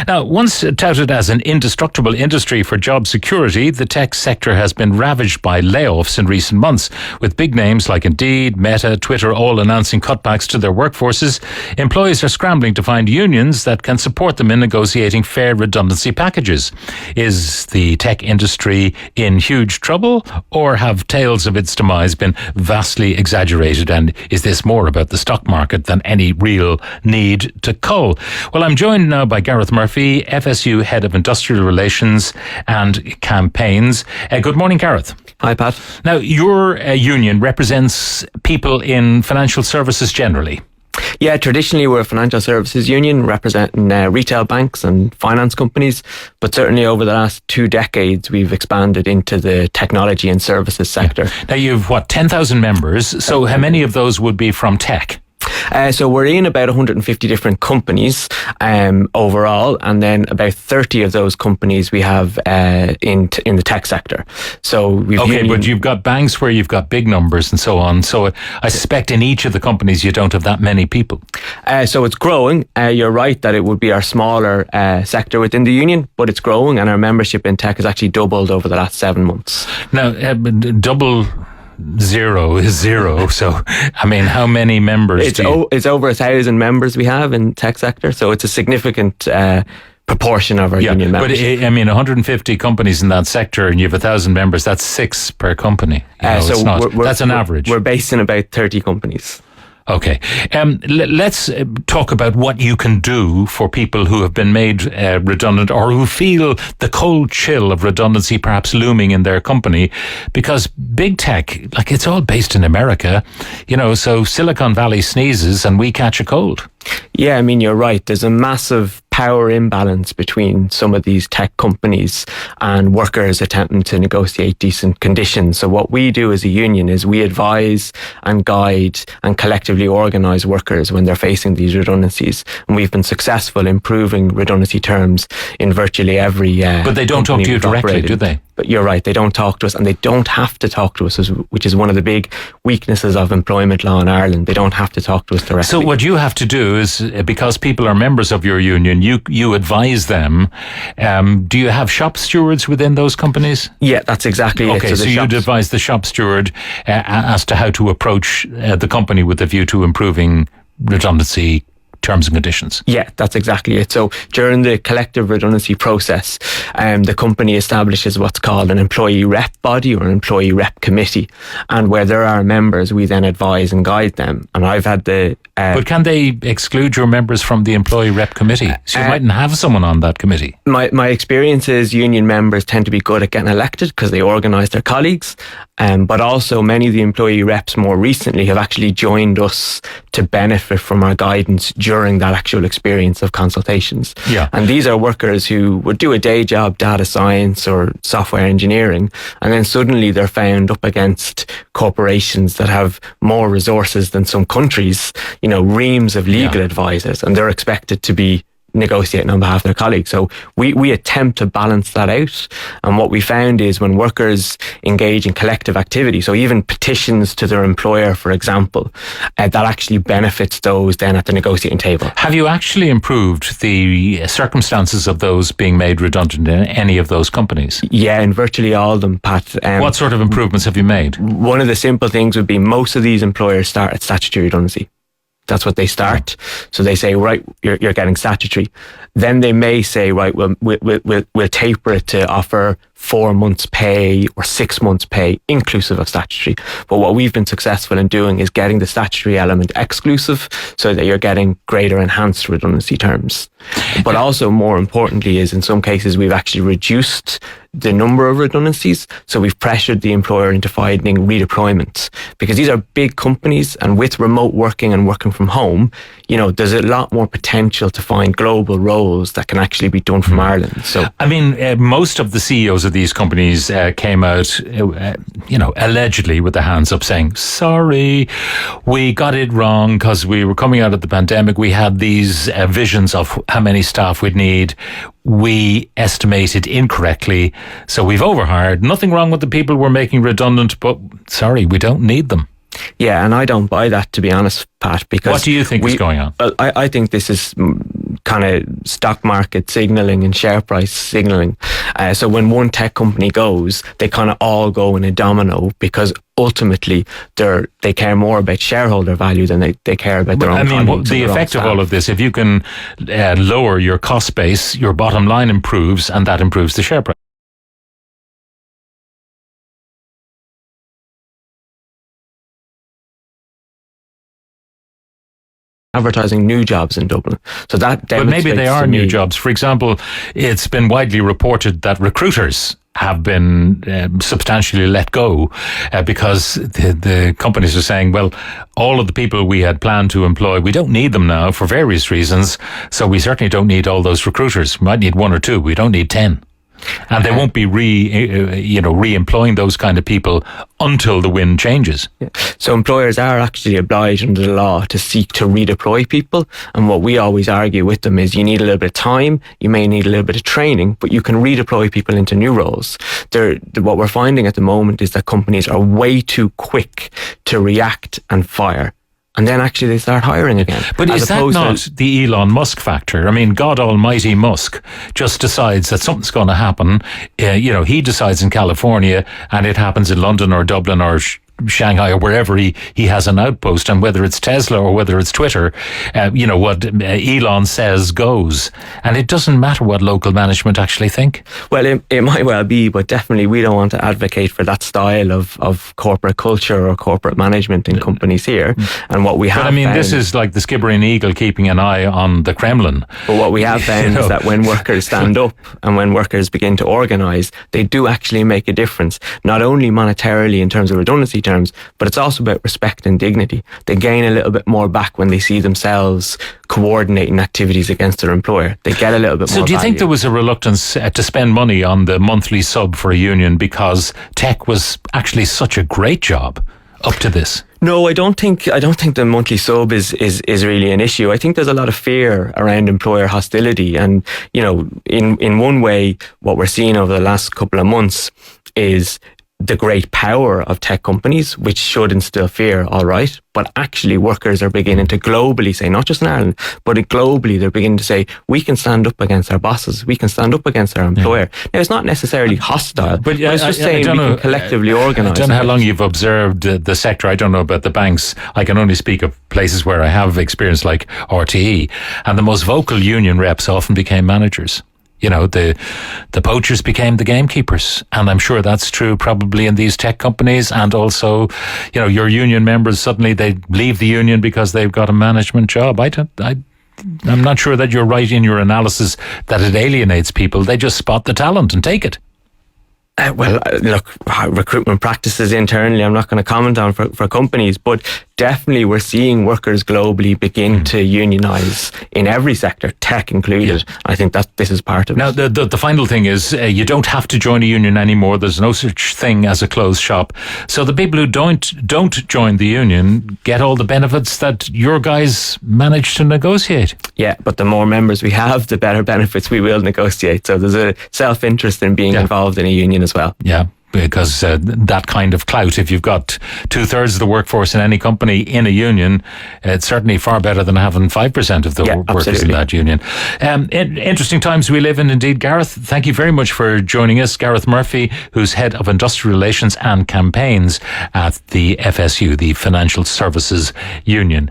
Now, once touted as an indestructible industry for job security, the tech sector has been ravaged by layoffs in recent months, with big names like Indeed, Meta, Twitter all announcing cutbacks to their workforces. Employees are scrambling to find unions that can support them in negotiating fair redundancy packages. Is the tech industry in huge trouble, or have tales of its demise been vastly exaggerated, and is this more about the stock market than any real need to cull? Well, I'm joined now by Gareth Murphy, FSU Head of Industrial Relations and Campaigns. Good morning, Gareth. Hi, Pat. Now, your union represents people in financial services generally. Yeah, traditionally we're a financial services union representing retail banks and finance companies, but certainly over the last 2 decades we've expanded into the technology and services sector. Yeah. Now you've 10,000 members, so how many of those would be from tech? So we're in about 150 different companies overall, and then about 30 of those companies we have in the tech sector. So we've but you've got banks where you've got big numbers and so on. So I suspect in each of the companies you don't have that many people. So it's growing. You're right that it would be our smaller sector within the union, but it's growing, and our membership in tech has actually doubled over the last 7 months. Now, double zero is zero. So, I mean, how many members it's over 1,000 members we have in tech sector. So it's a significant proportion of our union membership. But I mean, 150 companies in that sector and you have 1,000 members, that's 6 per company. That's an average. We're based in about 30 companies. Okay. Let's talk about what you can do for people who have been made redundant or who feel the cold chill of redundancy perhaps looming in their company, because big tech, it's all based in America, so Silicon Valley sneezes and we catch a cold. Yeah, I mean, you're right. There's a massive power imbalance between some of these tech companies and workers attempting to negotiate decent conditions. So what we do as a union is we advise and guide and collectively organise workers when they're facing these redundancies. And we've been successful in improving redundancy terms in virtually every But they don't talk to you directly, do they? But you're right, they don't talk to us, and they don't have to talk to us, which is one of the big weaknesses of employment law in Ireland. They don't have to talk to us directly. So what you have to do is, because people are members of your union, you advise them. Do you have shop stewards within those companies? Yeah, that's exactly it. Okay, so you'd advise the shop steward as to how to approach the company with a view to improving redundancy terms and conditions. Yeah, that's exactly it. So during the collective redundancy process, the company establishes what's called an employee rep body or an employee rep committee, and where there are members, we then advise and guide them. And I've had the but can they exclude your members from the employee rep committee? So you mightn't have someone on that committee. My experience is union members tend to be good at getting elected because they organise their colleagues, but also many of the employee reps more recently have actually joined us to benefit from our guidance during that actual experience of consultations. Yeah. And these are workers who would do a day job, data science or software engineering, and then suddenly they're found up against corporations that have more resources than some countries, reams of legal advisors, and they're expected to be negotiating on behalf of their colleagues. So we attempt to balance that out. And what we found is when workers engage in collective activity, so even petitions to their employer, for example, that actually benefits those then at the negotiating table. Have you actually improved the circumstances of those being made redundant in any of those companies? Yeah, in virtually all of them, Pat. What sort of improvements have you made? One of the simple things would be most of these employers start at statutory redundancy. That's what they start. So they say, right, you're getting statutory. Then they may say, right, we'll taper it to offer 4 months pay or 6 months pay inclusive of statutory. But what we've been successful in doing is getting the statutory element exclusive so that you're getting greater enhanced redundancy terms. But also more importantly is in some cases we've actually reduced the number of redundancies. So we've pressured the employer into finding redeployment, because these are big companies, and with remote working and working from home, there's a lot more potential to find global roles that can actually be done from Ireland. So, I mean, most of the CEOs of these companies came out, allegedly with their hands up saying, sorry, we got it wrong because we were coming out of the pandemic. We had these visions of how many staff we'd need. We estimated incorrectly, so we've overhired. Nothing wrong with the people we're making redundant, but sorry, we don't need them. Yeah, and I don't buy that, to be honest, Pat, because... What do you think is going on? Well, I think this is kind of stock market signaling and share price signaling. So when one tech company goes, they kind of all go in a domino, because ultimately they care more about shareholder value than they care about their own colleagues. The effect of all of this, if you can lower your cost base, your bottom line improves, and that improves the share price. Advertising new jobs in Dublin. So that But maybe they are new jobs. For example, it's been widely reported that recruiters have been substantially let go because the companies are saying, well, all of the people we had planned to employ, we don't need them now for various reasons. So we certainly don't need all those recruiters. We might need 1 or 2. We don't need 10. And they won't be re-employing those kind of people until the wind changes. Yeah. So employers are actually obliged under the law to seek to redeploy people. And what we always argue with them is you need a little bit of time, you may need a little bit of training, but you can redeploy people into new roles. What we're finding at the moment is that companies are way too quick to react and fire. And then actually they start hiring again. But is that not the Elon Musk factor? I mean, God almighty Musk just decides that something's going to happen. He decides in California, and it happens in London or Dublin or Shanghai or wherever he has an outpost, and whether it's Tesla or whether it's Twitter, what Elon says goes, and it doesn't matter what local management actually think. Well, it might well be, but definitely we don't want to advocate for that style of corporate culture or corporate management in companies here. And what we have, this is like the Skibbereen Eagle keeping an eye on the Kremlin. But what we have found is that when workers stand up and when workers begin to organise, they do actually make a difference, not only monetarily in terms of redundancy terms, but it's also about respect and dignity. They gain a little bit more back when they see themselves coordinating activities against their employer. They get a little bit more. So do you think there was a reluctance to spend money on the monthly sub for a union because tech was actually such a great job up to this? No, I don't think the monthly sub is really an issue. I think there's a lot of fear around employer hostility, and in one way, what we're seeing over the last couple of months is the great power of tech companies, which should instill fear, all right. But actually workers are beginning to globally say, not just in Ireland, but globally, they're beginning to say, we can stand up against our bosses, we can stand up against our employer. Yeah. Now, it's not necessarily hostile, but it's just saying we can collectively organise. I don't know how long you've observed the sector. I don't know about the banks. I can only speak of places where I have experience, like RTE, and the most vocal union reps often became managers. The poachers became the gamekeepers, and I'm sure that's true probably in these tech companies. And also, your union members, suddenly they leave the union because they've got a management job. I'm not sure that you're right in your analysis that it alienates people. They just spot the talent and take it. Look, recruitment practices internally, I'm not going to comment on for companies, but definitely we're seeing workers globally begin to unionise in every sector, tech included. Yeah. I think that this is part of it. Now, the final thing is you don't have to join a union anymore. There's no such thing as a closed shop. So the people who don't join the union get all the benefits that your guys manage to negotiate. Yeah, but the more members we have, the better benefits we will negotiate. So there's a self-interest in being involved in a union as well. Yeah. Because that kind of clout, if you've got 2/3 of the workforce in any company in a union, it's certainly far better than having 5% of the workers in that union. Interesting times we live in indeed. Gareth, thank you very much for joining us. Gareth Murphy, who's Head of Industrial Relations and Campaigns at the FSU, the Financial Services Union.